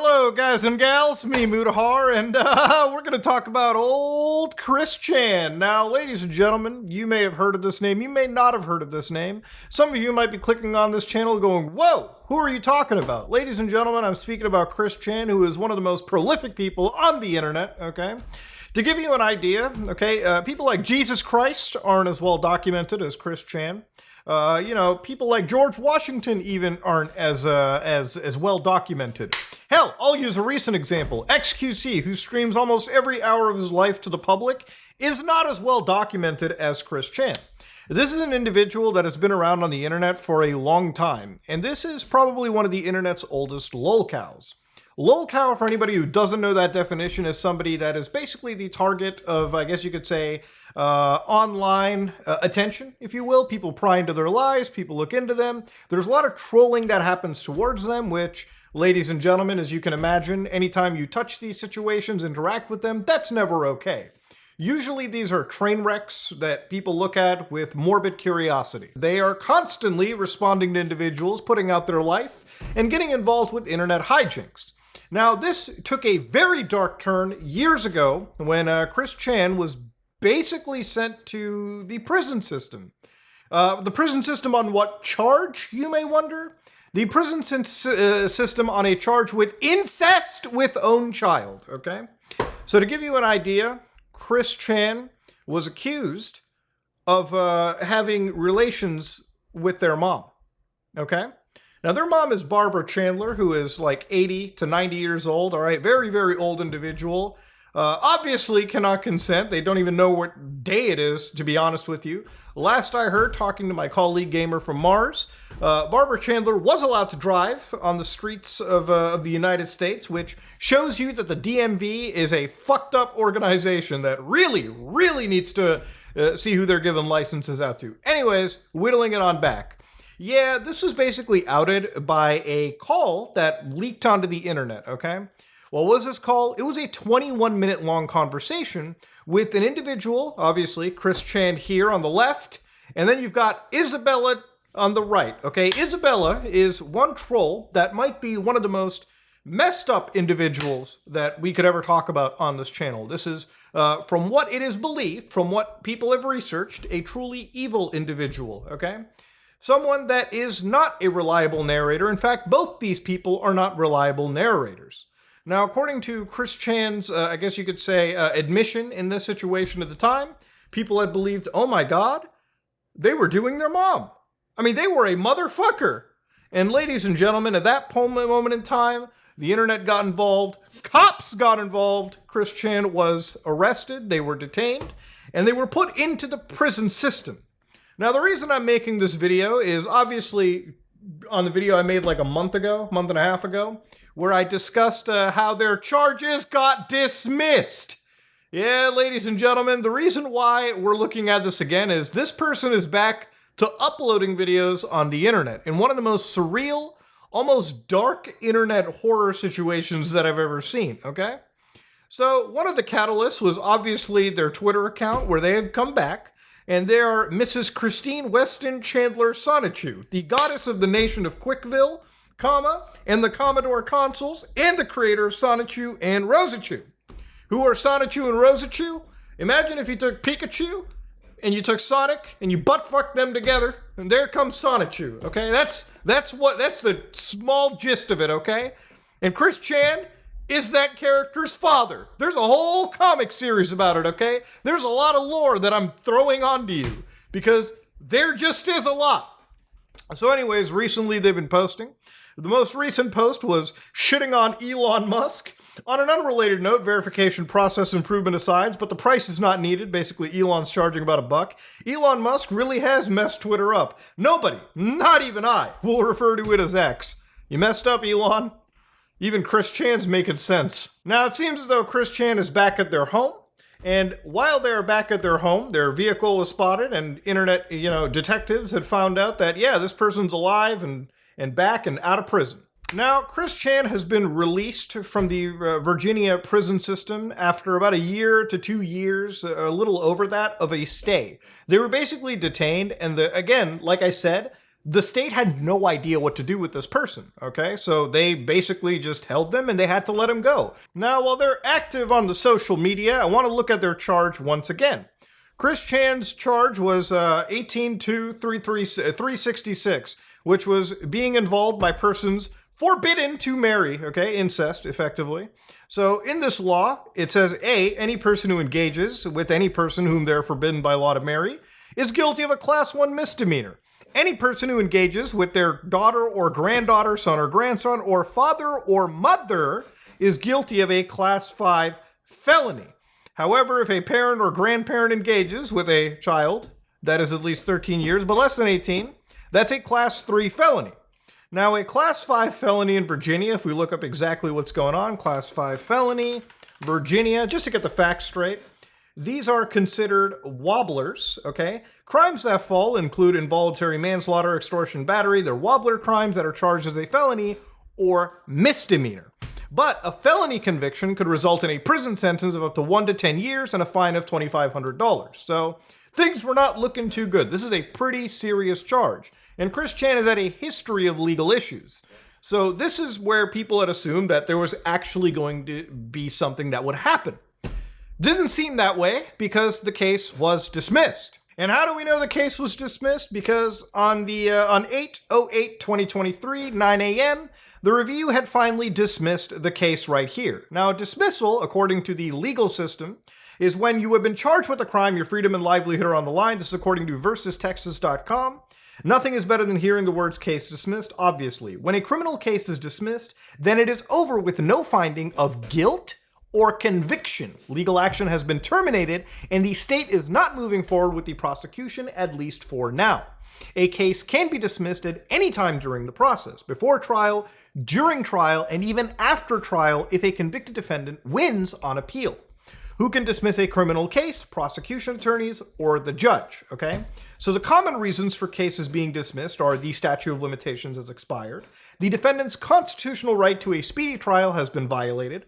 Hello, guys and gals, me Mutahar, and we're going to talk about old Chris Chan. Now, ladies and gentlemen, you may have heard of this name, you may not have heard of this name. Some of you might be clicking on this channel going, whoa, who are you talking about? Ladies and gentlemen, I'm speaking about Chris Chan, who is one of the most prolific people on the internet, okay? To give you an idea, okay, people like Jesus Christ aren't as well documented as Chris Chan. People like George Washington even aren't as well documented. Hell, I'll use a recent example. XQC, who streams almost every hour of his life to the public, is not as well documented as Chris Chan. This is an individual that has been around on the internet for a long time, and this is probably one of the internet's oldest lolcows. Lolcow, for anybody who doesn't know that definition, is somebody that is basically the target of, I guess you could say, online attention, if you will. People pry into their lives, people look into them. There's a lot of trolling that happens towards them, which, ladies and gentlemen, as you can imagine, anytime you touch these situations, interact with them, that's never okay. Usually these are train wrecks that people look at with morbid curiosity. They are constantly responding to individuals putting out their life and getting involved with internet hijinks. Now, this took a very dark turn years ago when Chris Chan was basically sent to the prison system. The prison system on what charge, you may wonder? The prison system on a charge with incest with own child, okay? So to give you an idea, Chris Chan was accused of having relations with their mom, okay? Now, their mom is Barbara Chandler, who is like 80 to 90 years old, all right? Very, very old individual. Obviously cannot consent. They don't even know what day it is, to be honest with you. Last I heard, talking to my colleague Gamer from Mars, Barbara Chandler was allowed to drive on the streets of the United States, which shows you that the DMV is a fucked up organization that really, really needs to see who they're giving licenses out to. Anyways, whittling it on back. Yeah, this was basically outed by a call that leaked onto the internet, okay? What was this call? It was a 21-minute long conversation with an individual, obviously, Chris Chan here on the left, and then you've got Isabella on the right, okay? Isabella is one troll that might be one of the most messed up individuals that we could ever talk about on this channel. This is, from what it is believed, from what people have researched, a truly evil individual, okay? Someone that is not a reliable narrator. In fact, both these people are not reliable narrators. Now, according to Chris Chan's, I guess you could say, admission in this situation at the time, people had believed, oh my God, they were doing their mom. I mean, they were a motherfucker. And ladies and gentlemen, at that moment in time, the internet got involved, cops got involved, Chris Chan was arrested, they were detained, and they were put into the prison system. Now, the reason I'm making this video is obviously on the video I made like a month and a half ago, where I discussed how their charges got dismissed. Yeah, ladies and gentlemen, the reason why we're looking at this again is this person is back to uploading videos on the internet in one of the most surreal, almost dark internet horror situations that I've ever seen, okay? So one of the catalysts was obviously their Twitter account, where they had come back, and they are Mrs. Christine Weston Chandler Sonichu, the goddess of the nation of Quickville, and the Commodore consoles, and the creator of Sonichu and Rosichu. Who are Sonichu and Rosichu? Imagine if you took Pikachu, and you took Sonic, and you butt-fucked them together, and there comes Sonichu, okay? That's the small gist of it, okay? And Chris Chan is that character's father. There's a whole comic series about it, okay? There's a lot of lore that I'm throwing onto you, because there just is a lot. So anyways, recently they've been posting. The most recent post was shitting on Elon Musk. On an unrelated note, verification process improvement aside, but the price is not needed. Basically, Elon's charging about $1. Elon Musk really has messed Twitter up. Nobody, not even I, will refer to it as X. You messed up, Elon. Even Chris Chan's making sense. Now, it seems as though Chris Chan is back at their home, and while they are back at their home, their vehicle was spotted, and internet, detectives had found out that, yeah, this person's alive and back and out of prison. Now, Chris Chan has been released from the Virginia prison system after about 1 year to 2 years, a little over that, of a stay. They were basically detained, and again, like I said, the state had no idea what to do with this person, okay? So they basically just held them and they had to let him go. Now, while they're active on the social media, I want to look at their charge once again. Chris Chan's charge was 18-2-366, which was being involved by persons forbidden to marry, okay? Incest, effectively. So in this law, it says, A, any person who engages with any person whom they're forbidden by law to marry is guilty of a Class 1 misdemeanor. Any person who engages with their daughter or granddaughter, son or grandson, or father or mother is guilty of a Class 5 felony. However, if a parent or grandparent engages with a child that is at least 13 years but less than 18, that's a Class 3 felony. Now, a Class 5 felony in Virginia, if we look up exactly what's going on, Class 5 felony, Virginia, just to get the facts straight, these are considered wobblers, okay? Crimes that fall include involuntary manslaughter, extortion, battery. They're wobbler crimes that are charged as a felony or misdemeanor. But a felony conviction could result in a prison sentence of up to 1 to 10 years and a fine of $2,500. So things were not looking too good. This is a pretty serious charge. And Chris Chan has had a history of legal issues. So this is where people had assumed that there was actually going to be something that would happen. Didn't seem that way because the case was dismissed. And how do we know the case was dismissed? Because on 8/08/2023, 9 a.m., the review had finally dismissed the case right here. Now, dismissal, according to the legal system, is when you have been charged with a crime, your freedom and livelihood are on the line. This is according to versustexas.com. Nothing is better than hearing the words case dismissed, obviously. When a criminal case is dismissed, then it is over with no finding of guilt or conviction. Legal action has been terminated, and the state is not moving forward with the prosecution, at least for now. A case can be dismissed at any time during the process, before trial, during trial, and even after trial if a convicted defendant wins on appeal. Who can dismiss a criminal case? Prosecution attorneys or the judge, okay? So the common reasons for cases being dismissed are the statute of limitations has expired, the defendant's constitutional right to a speedy trial has been violated,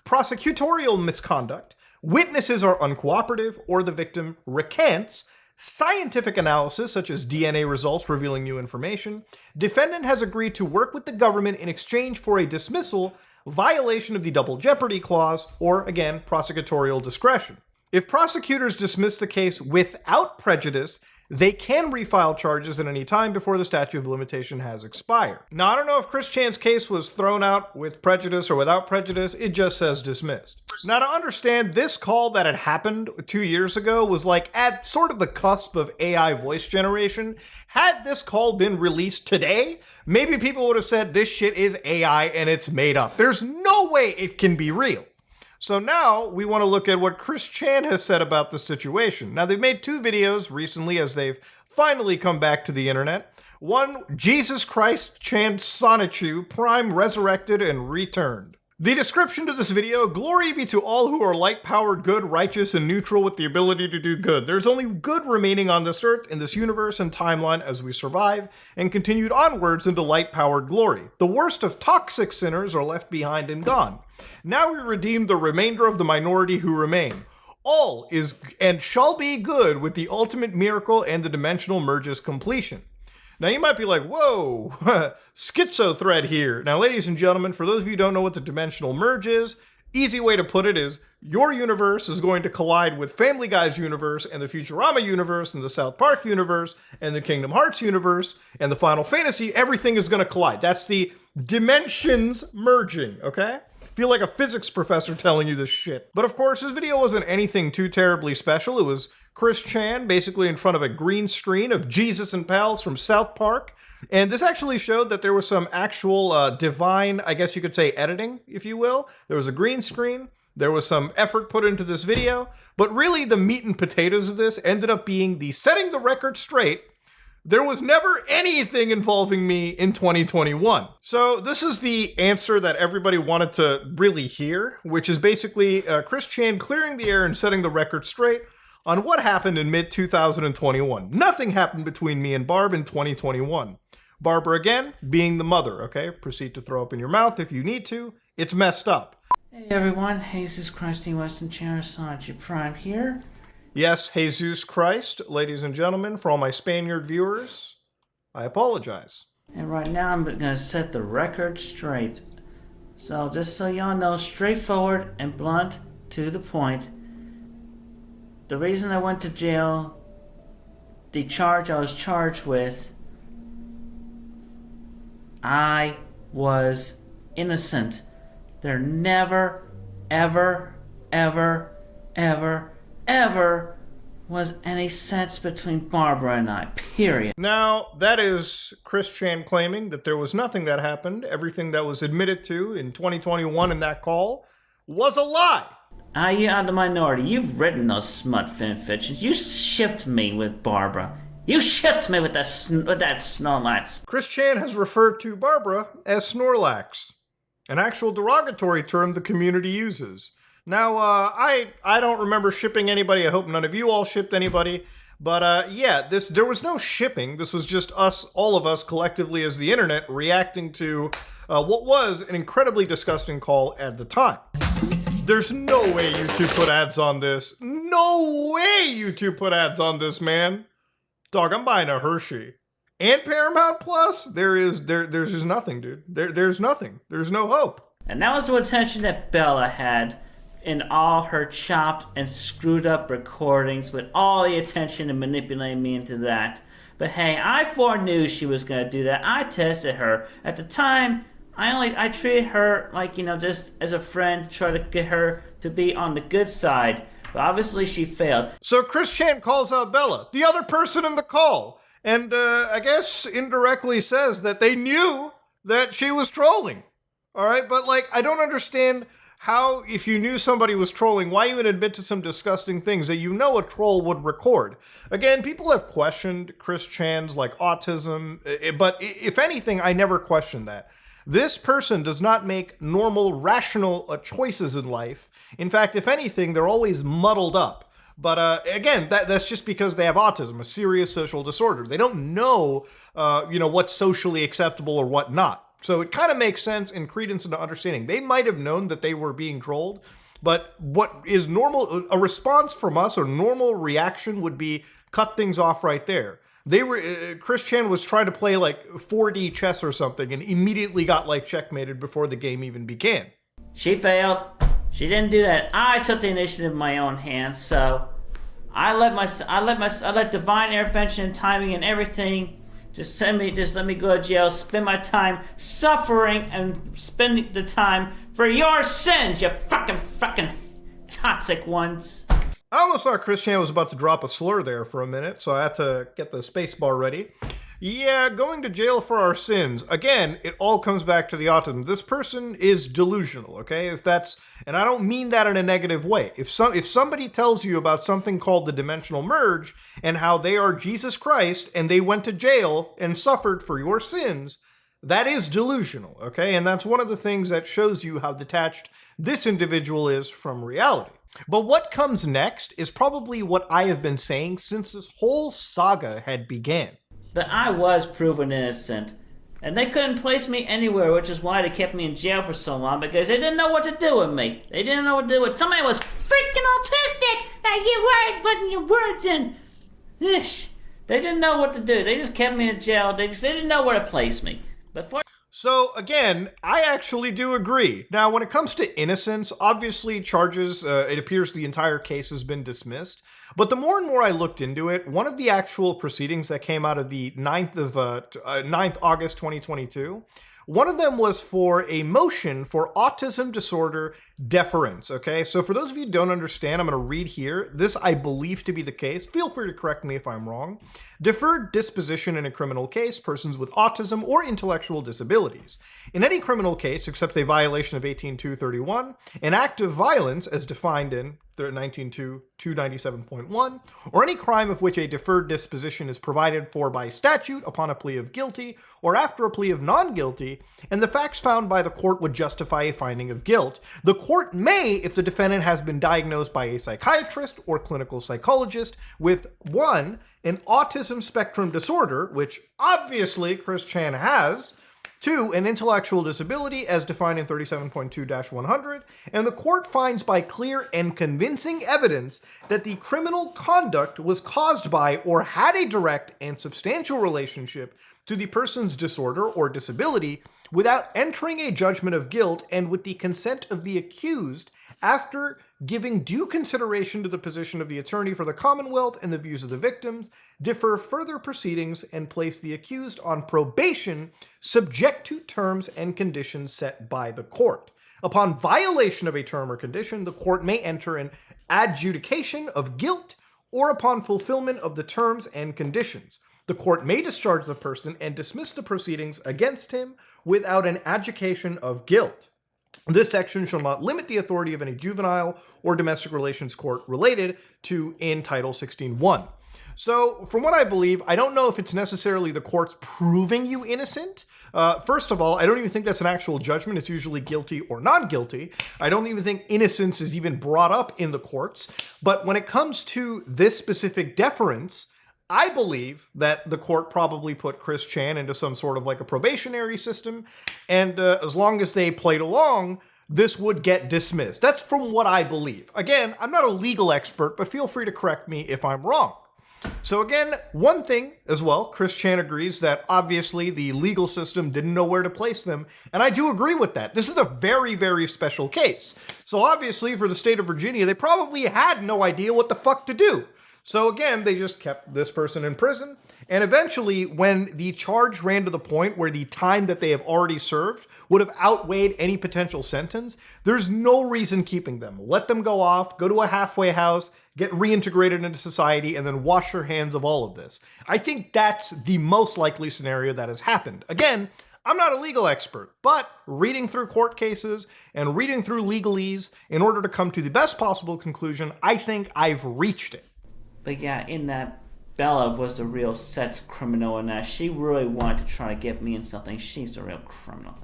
prosecutorial misconduct, witnesses are uncooperative, or the victim recants, scientific analysis such as DNA results revealing new information, defendant has agreed to work with the government in exchange for a dismissal, violation of the double jeopardy clause, or again, prosecutorial discretion. If prosecutors dismiss the case without prejudice, they can refile charges at any time before the statute of limitation has expired. Now, I don't know if Chris Chan's case was thrown out with prejudice or without prejudice. It just says dismissed. Now, to understand, this call that had happened 2 years ago was like at sort of the cusp of AI voice generation. Had this call been released today, maybe people would have said this shit is AI and it's made up. There's no way it can be real. So now we want to look at what Chris Chan has said about the situation. Now, they've made 2 videos recently as they've finally come back to the internet. One, Jesus Christ Chan Sonichu, Prime resurrected and returned. The description to this video, glory be to all who are light-powered, good, righteous, and neutral with the ability to do good. There's only good remaining on this earth, in this universe and timeline as we survive, and continued onwards into light-powered glory. The worst of toxic sinners are left behind and gone. Now we redeem the remainder of the minority who remain. All is and shall be good with the ultimate miracle and the dimensional merge's completion. Now you might be like, whoa, schizo thread here. Now, ladies and gentlemen, for those of you who don't know what the dimensional merge is, easy way to put it is your universe is going to collide with Family Guy's universe and the Futurama universe and the South Park universe and the Kingdom Hearts universe and the Final Fantasy. Everything is going to collide. That's the dimensions merging, okay? Feel like a physics professor telling you this shit. But of course, this video wasn't anything too terribly special. It was Chris Chan basically in front of a green screen of Jesus and pals from South Park. And this actually showed that there was some actual divine, I guess you could say, editing, if you will. There was a green screen. There was some effort put into this video. But really, the meat and potatoes of this ended up being the setting the record straight. There was never anything involving me in 2021. So this is the answer that everybody wanted to really hear, which is basically Chris Chan clearing the air and setting the record straight on what happened in mid-2021. Nothing happened between me and Barb in 2021. Barbara, again, being the mother, okay? Proceed to throw up in your mouth if you need to. It's messed up. Hey everyone, Jesus Christ, the Western Chair Sanji Prime here. Yes, Jesus Christ, ladies and gentlemen, for all my Spaniard viewers. I apologize. And right now I'm gonna set the record straight. So just so y'all know, straightforward and blunt, to the point. The reason I went to jail, the charge I was charged with, I was innocent. There never, ever, ever, ever, ever was any sense between Barbara and I, period. Now, that is Chris Chan claiming that there was nothing that happened. Everything that was admitted to in 2021 in that call was a lie. You are the minority. You've written those smut fan fictions. You shipped me with Barbara. You shipped me with that Snorlax. Chris Chan has referred to Barbara as Snorlax, an actual derogatory term the community uses. Now, I don't remember shipping anybody. I hope none of you all shipped anybody. But yeah, there was no shipping. This was just us, all of us collectively as the internet, reacting to what was an incredibly disgusting call at the time. There's no way YouTube put ads on this. No way YouTube put ads on this, man. Dog, I'm buying a Hershey. And Paramount Plus? There's just nothing, dude. There's nothing. There's no hope. And that was the attention that Bella had in all her chopped and screwed up recordings, with all the attention and manipulating me into that. But hey, I foreknew she was going to do that. I tested her. At the time, I treated her like, just as a friend, to try to get her to be on the good side. But obviously she failed. So Chris Chan calls out Bella, the other person in the call, and I guess indirectly says that they knew that she was trolling. All right, but I don't understand how, if you knew somebody was trolling, why even admit to some disgusting things that you know a troll would record? Again, people have questioned Chris Chan's autism, but if anything, I never questioned that. This person does not make normal, rational choices in life. In fact, if anything, they're always muddled up. But again, that's just because they have autism, a serious social disorder. They don't know, what's socially acceptable or what not. So it kind of makes sense and credence into understanding. They might have known that they were being trolled, but what is normal, a response from us or normal reaction would be cut things off right there. Chris Chan was trying to play 4D chess or something and immediately got checkmated before the game even began. She failed. She didn't do that. I took the initiative in my own hands, so I let divine intervention and timing and everything just let me go to jail, spend my time suffering and spending the time for your sins, you fucking toxic ones. I almost thought Chris Chan was about to drop a slur there for a minute, so I had to get the space bar ready. Yeah, going to jail for our sins. Again, it all comes back to the autism. This person is delusional, okay? And I don't mean that in a negative way. If somebody tells you about something called the dimensional merge and how they are Jesus Christ and they went to jail and suffered for your sins, that is delusional, okay? And that's one of the things that shows you how detached this individual is from reality. But what comes next is probably what I have been saying since this whole saga had began. But I was proven innocent. And they couldn't place me anywhere, which is why they kept me in jail for so long, because they didn't know what to do with me. They didn't know what to do with somebody was freaking autistic that you weren't putting your words in. Ish. They didn't know what to do. They just kept me in jail. They didn't know where to place me. So again, I actually do agree. Now, when it comes to innocence, obviously charges, it appears the entire case has been dismissed. But the more and more I looked into it, one of the actual proceedings that came out of the 9th August 2022, one of them was for a motion for autism disorder deference, okay? So for those of you who don't understand, I'm going to read here. This I believe to be the case. Feel free to correct me if I'm wrong. Deferred disposition in a criminal case, persons with autism or intellectual disabilities. In any criminal case, except a violation of 18.231, an act of violence as defined in 19.297.1, or any crime of which a deferred disposition is provided for by statute upon a plea of guilty or after a plea of non-guilty, and the facts found by the court would justify a finding of guilt, the court may, if the defendant has been diagnosed by a psychiatrist or clinical psychologist with 1, an autism spectrum disorder, which obviously Chris Chan has, 2, an intellectual disability as defined in 37.2-100, and the court finds by clear and convincing evidence that the criminal conduct was caused by or had a direct and substantial relationship to the person's disorder or disability without entering a judgment of guilt and with the consent of the accused after giving due consideration to the position of the attorney for the Commonwealth and the views of the victims, defer further proceedings, and place the accused on probation subject to terms and conditions set by the court. Upon violation of a term or condition, the court may enter an adjudication of guilt or upon fulfillment of the terms and conditions. The court may discharge the person and dismiss the proceedings against him without an adjudication of guilt. This section shall not limit the authority of any juvenile or domestic relations court related to in Title 16.1. So, from what I believe, I don't know if it's necessarily the courts proving you innocent. First of all, I don't even think that's an actual judgment. It's usually guilty or not guilty. I don't even think innocence is even brought up in the courts. But when it comes to this specific deference, I believe that the court probably put Chris Chan into some sort of like a probationary system, and as long as they played along, this would get dismissed. That's from what I believe. Again, I'm not a legal expert, but feel free to correct me if I'm wrong. So again, one thing as well, Chris Chan agrees that obviously the legal system didn't know where to place them, and I do agree with that. This is a very, very special case. So obviously for the state of Virginia, they probably had no idea what the fuck to do. So again, they just kept this person in prison, and eventually when the charge ran to the point where the time that they have already served would have outweighed any potential sentence, there's no reason keeping them. Let them go off, go to a halfway house, get reintegrated into society, and then wash your hands of all of this. I think that's the most likely scenario that has happened. Again, I'm not a legal expert, but reading through court cases and reading through legalese in order to come to the best possible conclusion, I think I've reached it. But yeah, in that, Bella was the real sex criminal in that. She really wanted to try to get me in something. She's the real criminal.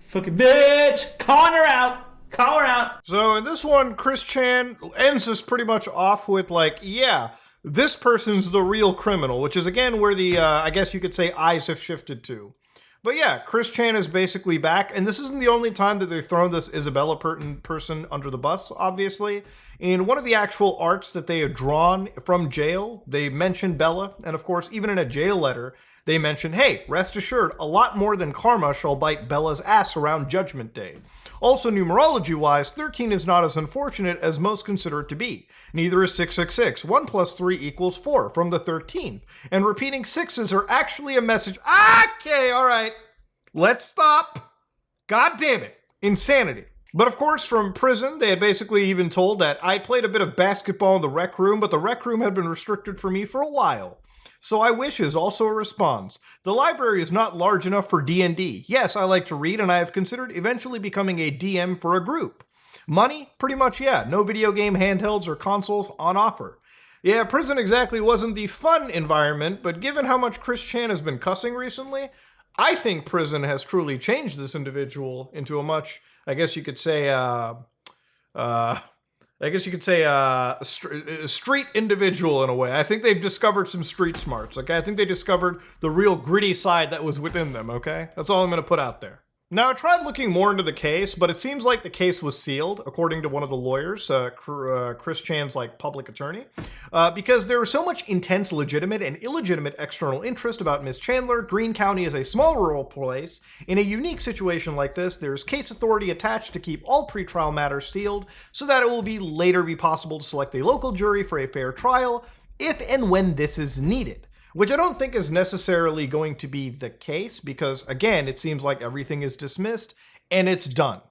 Fucking bitch! Calling her out! Call her out! So in this one, Chris Chan ends this pretty much off with like, yeah, this person's the real criminal, which is again where the, I guess you could say, eyes have shifted to. But yeah, Chris Chan is basically back, and this isn't the only time that they've thrown this Isabella person under the bus, obviously. In one of the actual arts that they had drawn from jail, they mentioned Bella, and of course, even in a jail letter, they mentioned, hey, rest assured, a lot more than karma shall bite Bella's ass around Judgment Day. Also, numerology-wise, 13 is not as unfortunate as most consider it to be. Neither is 666. 1 plus 3 equals 4 from the 13th. And repeating sixes are actually a message. Okay, all right. Let's stop. God damn it. Insanity. But of course, from prison, they had basically even told that I played a bit of basketball in the rec room, but the rec room had been restricted for me for a while. So I wish is also a response. The library is not large enough for D&D. Yes, I like to read, and I have considered eventually becoming a DM for a group. Money? Pretty much, yeah. No video game handhelds or consoles on offer. Yeah, prison exactly wasn't the fun environment, but given how much Chris Chan has been cussing recently, I think prison has truly changed this individual into a much, I guess you could say, street individual in a way. I think they've discovered some street smarts, okay? I think they discovered the real gritty side that was within them, okay? That's all I'm going to put out there. Now, I tried looking more into the case, but it seems like the case was sealed, according to one of the lawyers, Chris Chan's, public attorney, because there was so much intense legitimate and illegitimate external interest about Miss Chandler. Greene County is a small rural place. In a unique situation like this, there's case authority attached to keep all pretrial matters sealed so that it will later be possible to select a local jury for a fair trial if and when this is needed. Which I don't think is necessarily going to be the case because, again, it seems like everything is dismissed and it's done.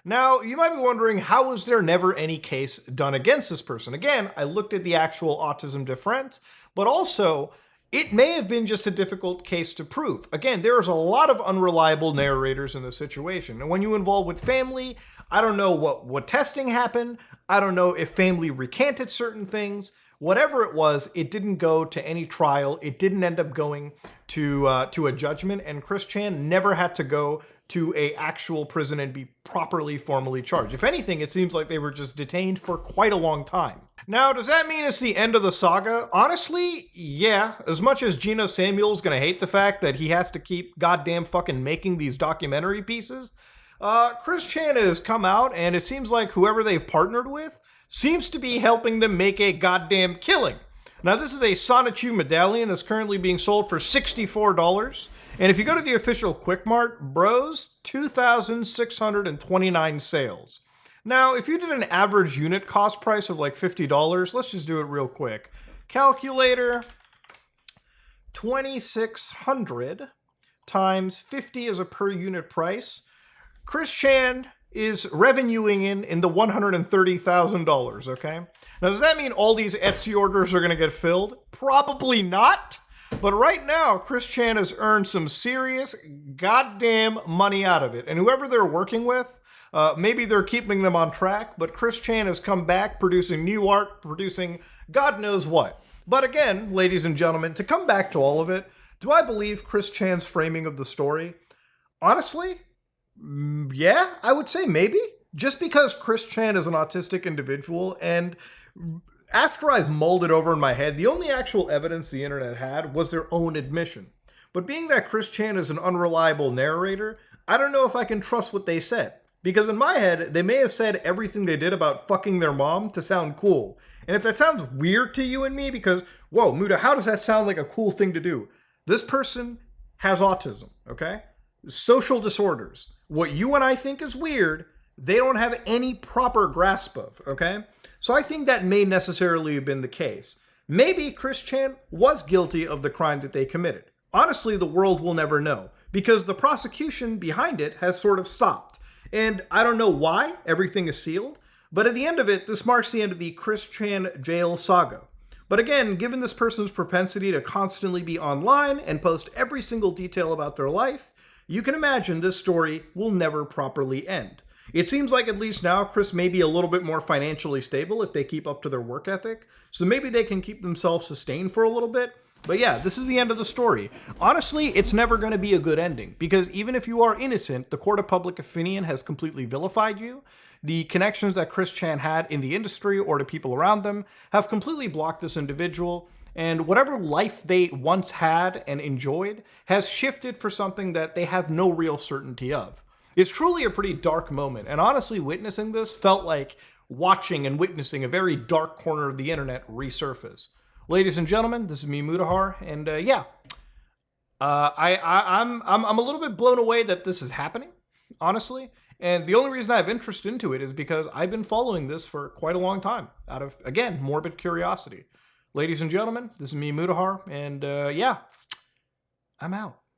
Now, you might be wondering, how was there never any case done against this person? Again, I looked at the actual autism deferment, but also, it may have been just a difficult case to prove. Again, there's a lot of unreliable narrators in this situation. And when you involve with family, I don't know what testing happened. I don't know if family recanted certain things. Whatever it was, it didn't go to any trial. It didn't end up going to a judgment, and Chris Chan never had to go to a actual prison and be properly formally charged. If anything, it seems like they were just detained for quite a long time. Now, does that mean it's the end of the saga? Honestly, yeah. As much as Geno Samuel's gonna hate the fact that he has to keep goddamn fucking making these documentary pieces, Chris Chan has come out, and it seems like whoever they've partnered with seems to be helping them make a goddamn killing. Now, this is a Sonichu medallion that's currently being sold for $64. And if you go to the official Quick Mart, bros, 2,629 sales. Now, if you did an average unit cost price of like $50, let's just do it real quick. Calculator, 2,600 times 50 is a per unit price. Chris Chan is revenuing in the $130,000, okay? Now, does that mean all these Etsy orders are going to get filled? Probably not. But right now, Chris Chan has earned some serious goddamn money out of it. And whoever they're working with, maybe they're keeping them on track, but Chris Chan has come back producing new art, producing God knows what. But again, ladies and gentlemen, to come back to all of it, do I believe Chris Chan's framing of the story? Honestly, yeah, I would say maybe. Just because Chris Chan is an autistic individual, and after I've mulled it over in my head, the only actual evidence the internet had was their own admission. But being that Chris Chan is an unreliable narrator, I don't know if I can trust what they said. Because in my head, they may have said everything they did about fucking their mom to sound cool. And if that sounds weird to you and me, because, whoa, Muda, how does that sound like a cool thing to do? This person has autism, okay? Social disorders. What you and I think is weird, they don't have any proper grasp of, okay? So I think that may necessarily have been the case. Maybe Chris Chan was guilty of the crime that they committed. Honestly, the world will never know, because the prosecution behind it has sort of stopped. And I don't know why everything is sealed, but at the end of it, this marks the end of the Chris Chan jail saga. But again, given this person's propensity to constantly be online and post every single detail about their life, you can imagine this story will never properly end. It seems like at least now Chris may be a little bit more financially stable if they keep up to their work ethic, so maybe they can keep themselves sustained for a little bit. But yeah, this is the end of the story. Honestly, it's never going to be a good ending, because even if you are innocent, the court of public opinion has completely vilified you. The connections that Chris Chan had in the industry or to people around them have completely blocked this individual, and whatever life they once had and enjoyed has shifted for something that they have no real certainty of. It's truly a pretty dark moment, and honestly, witnessing this felt like watching and witnessing a very dark corner of the internet resurface. Ladies and gentlemen, this is me, Mudahar, and yeah, I'm a little bit blown away that this is happening, honestly. And the only reason I have interest into it is because I've been following this for quite a long time, out of, again, morbid curiosity. Ladies and gentlemen, this is me, Mudahar, and yeah, I'm out.